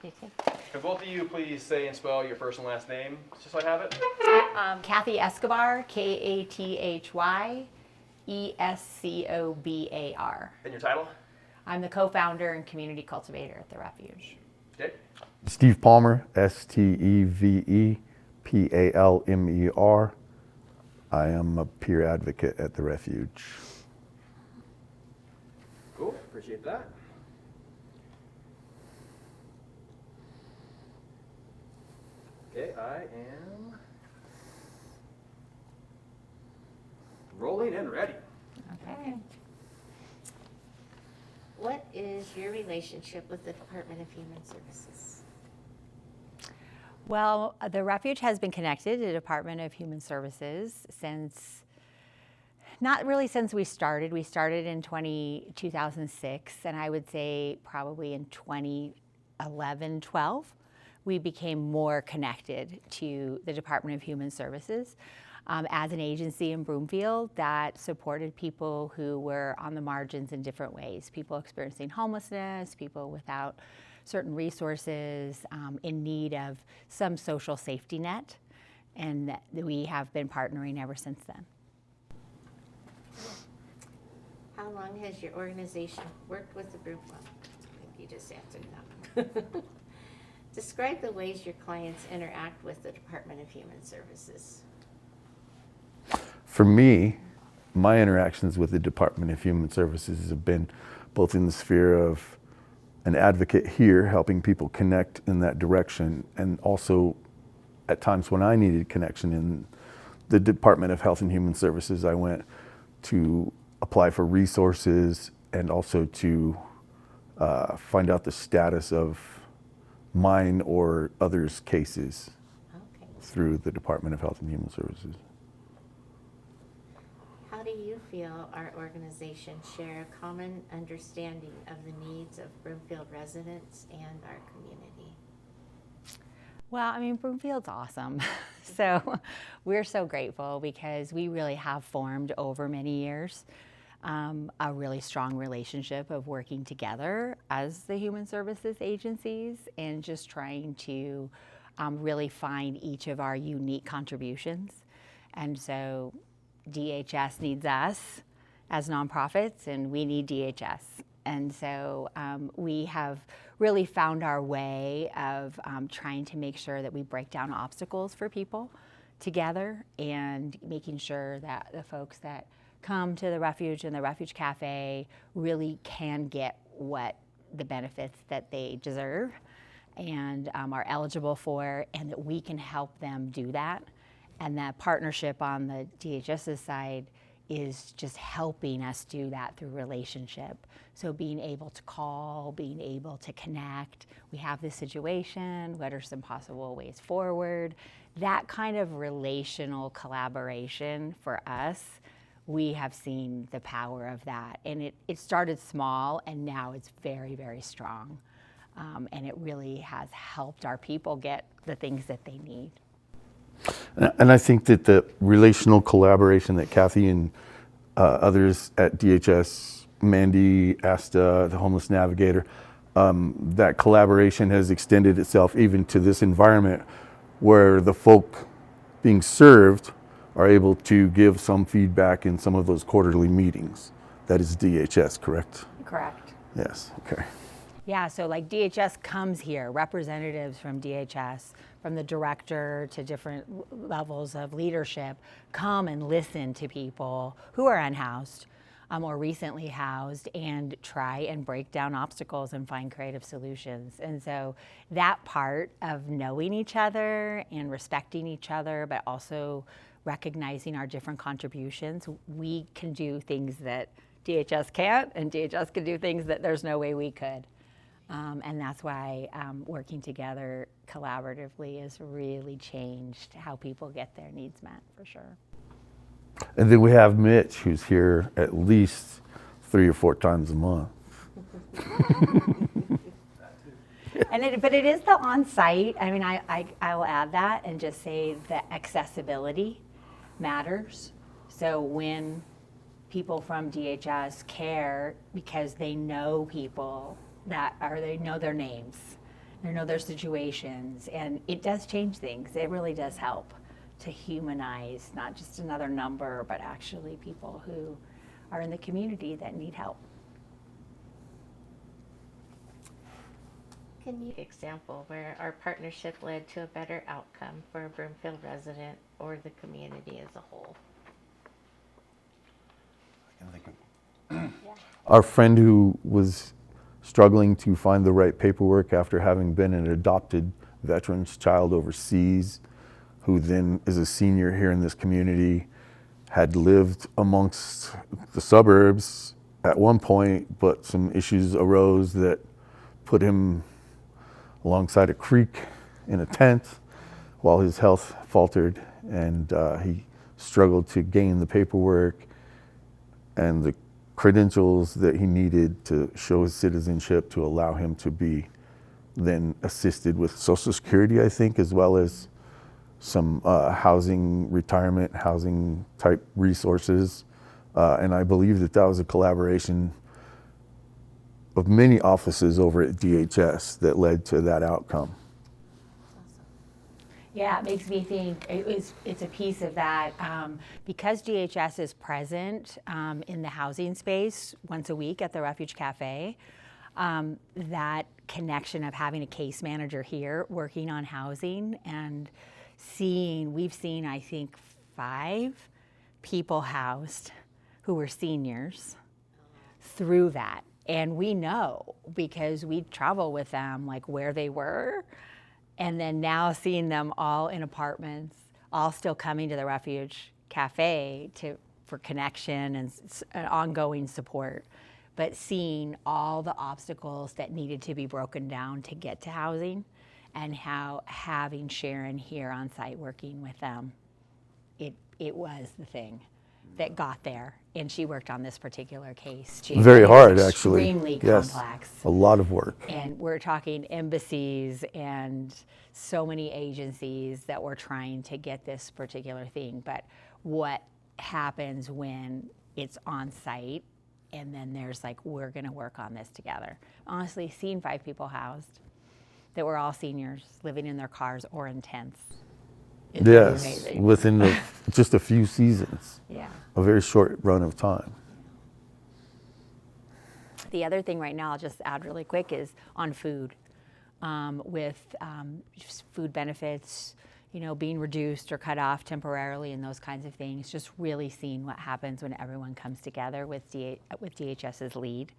happy to. Can both of you please say and spell your first and last name, just so I have it? Kathy Escobar, KathyEscobar. And your title? I'm the co-founder and community cultivator at the Refuge. Okay. Steve Palmer, StevePalmer. I am a peer advocate at the Refuge. Cool, appreciate that. Okay, I am rolling and ready. Okay. What is your relationship with the Department of Human Services? Well, the Refuge has been connected to the Department of Human Services not really since we started. We started in 2006, and I would say probably in 2011, 12, we became more connected to the Department of Human Services as an agency in Broomfield that supported people who were on the margins in different ways, people experiencing homelessness, people without certain resources, in need of some social safety net, and that we have been partnering ever since then. How long has your organization worked with the Broomfield? I think you just answered that. Describe the ways your clients interact with the Department of Human Services. For me, my interactions with the Department of Human Services have been both in the sphere of an advocate here, helping people connect in that direction, and also at times when I needed connection in the Department of Health and Human Services, I went to apply for resources and also to find out the status of mine or others' cases through the Department of Health and Human Services. How do you feel our organization share a common understanding of the needs of Broomfield residents and our community? Well, I mean, Broomfield's awesome. So we're so grateful because we really have formed over many years a really strong relationship of working together as the human services agencies and just trying to really find each of our unique contributions. And so DHS needs us as nonprofits, and we need DHS. And so we have really found our way of trying to make sure that we break down obstacles for people together and making sure that the folks that come to the Refuge and the Refuge Cafe really can get what the benefits that they deserve and are eligible for, and that we can help them do that. And that partnership on the DHS's side is just helping us do that through relationship. So being able to call, being able to connect, we have this situation, what are some possible ways forward? That kind of relational collaboration for us, we have seen the power of that. And it started small, and now it's very, very strong. And it really has helped our people get the things that they need. And I think that the relational collaboration that Kathy and others at DHS, Mandy, ASTA, the Homeless Navigator, that collaboration has extended itself even to this environment where the folk being served are able to give some feedback in some of those quarterly meetings. That is DHS, correct? Correct. Yes, okay. Yeah, so like DHS comes here, representatives from DHS, from the director to different levels of leadership, come and listen to people who are unhoused or recently housed and try and break down obstacles and find creative solutions. And so that part of knowing each other and respecting each other, but also recognizing our different contributions, we can do things that DHS can't, and DHS can do things that there's no way we could. And that's why working together collaboratively has really changed how people get their needs met, for sure. And then we have Mitch, who's here at least 3 or 4 times a month. But it is the on-site. I mean, I will add that and just say that accessibility matters. So when people from DHS care because they know people they know their names they know their situations, and it does change things. It really does help to humanize not just another number, but actually people who are in the community that need help. Can you example where our partnership led to a better outcome for a Broomfield resident or the community as a whole? Our friend who was struggling to find the right paperwork after having been an adopted veteran's child overseas, who then is a senior here in this community, had lived amongst the suburbs at one point, but some issues arose that put him alongside a creek in a tent while his health faltered, and he struggled to gain the paperwork and the credentials that he needed to show his citizenship to allow him to be then assisted with Social Security, I think, as well as some housing, retirement housing type resources. And I believe that that was a collaboration of many offices over at DHS that led to that outcome. Yeah, it makes me think it's a piece of that. Because DHS is present in the housing space once a week at the Refuge Cafe, that connection of having a case manager here working on housing and we've seen, I think, 5 people housed who were seniors through that. And we know because we travel with them, like where they were. And then now seeing them all in apartments, all still coming to the Refuge Cafe for connection and ongoing support, but seeing all the obstacles that needed to be broken down to get to housing, and how having Sharon here on site working with them, it was the thing that got there. And she worked on this particular case. Very hard, actually. Extremely Yes. complex. A lot of work. And we're talking embassies and so many agencies that were trying to get this particular thing. But what happens when it's on site and then there's like, we're going to work on this together? Honestly, seeing 5 people housed that were all seniors living in their cars or in tents is Yes, amazing. within just a few seasons, Yeah. a very short run of time. The other thing right now, I'll just add really quick, is on food. With just food benefits, being reduced or cut off temporarily and those kinds of things, just really seeing what happens when everyone comes together with DHS's lead,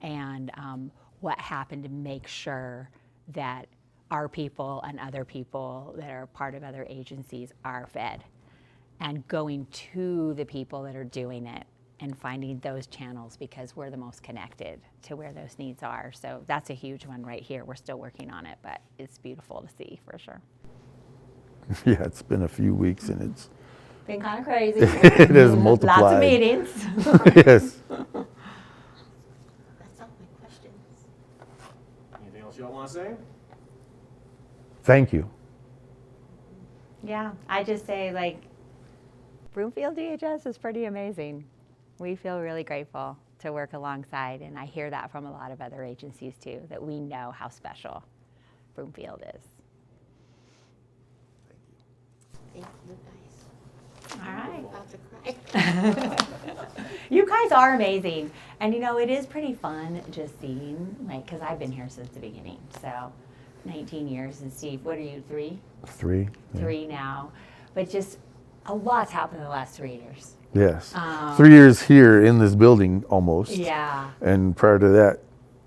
and what happened to make sure that our people and other people that are part of other agencies are fed, and going to the people that are doing it and finding those channels, because we're the most connected to where those needs are. So that's a huge one right here. We're still working on it, but it's beautiful to see for sure. Yeah, it's been a few weeks and it's Been kind of crazy. it has multiplied. Lots of meetings. Yes. That's all my questions. Anything else y'all want to say? Thank you. Yeah, I just say, Broomfield DHS is pretty amazing. We feel really grateful to work alongside, and I hear that from a lot of other agencies too, that we know how special Broomfield is. Thank you, guys. All right. I'm about to cry. You guys are amazing. And it is pretty fun just seeing, because I've been here since the beginning. So 19 years. And Steve, what are you, 3? 3. Yeah. 3 now. But just a lot's happened in the last 3 years. Yes. 3 years here in this building almost. Yeah. And prior to that,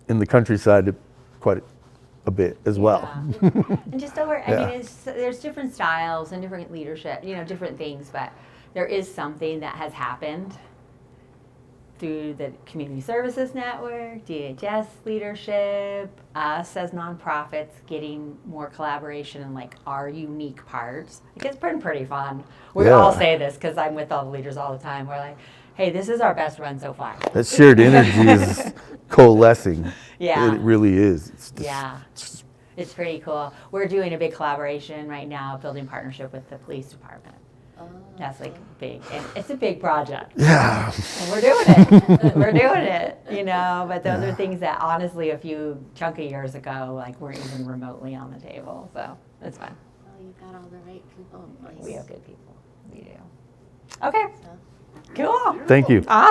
in the countryside, quite a bit as well. Yeah. And just over, Yeah. I mean, there's different styles and different leadership, different things, but there is something that has happened through the Community Services Network, DHS leadership, us as nonprofits getting more collaboration and our unique parts. It's been pretty fun. We Yeah. all say this because I'm with all the leaders all the time. We're like, hey, this is our best run so far. That shared energy is coalescing. Yeah. It really is. It's just, Yeah. It's pretty cool. We're doing a big collaboration right now, building partnership with the police department. That's like big. And it's a big project. Yeah. And we're doing it. We're doing it, you know, but those are things that honestly a few chunk of years ago, like weren't even remotely on the table. So it's fun. Well, you've got all the right people in place. We have good people. We do. Okay. So. Cool. Thank you. Awesome.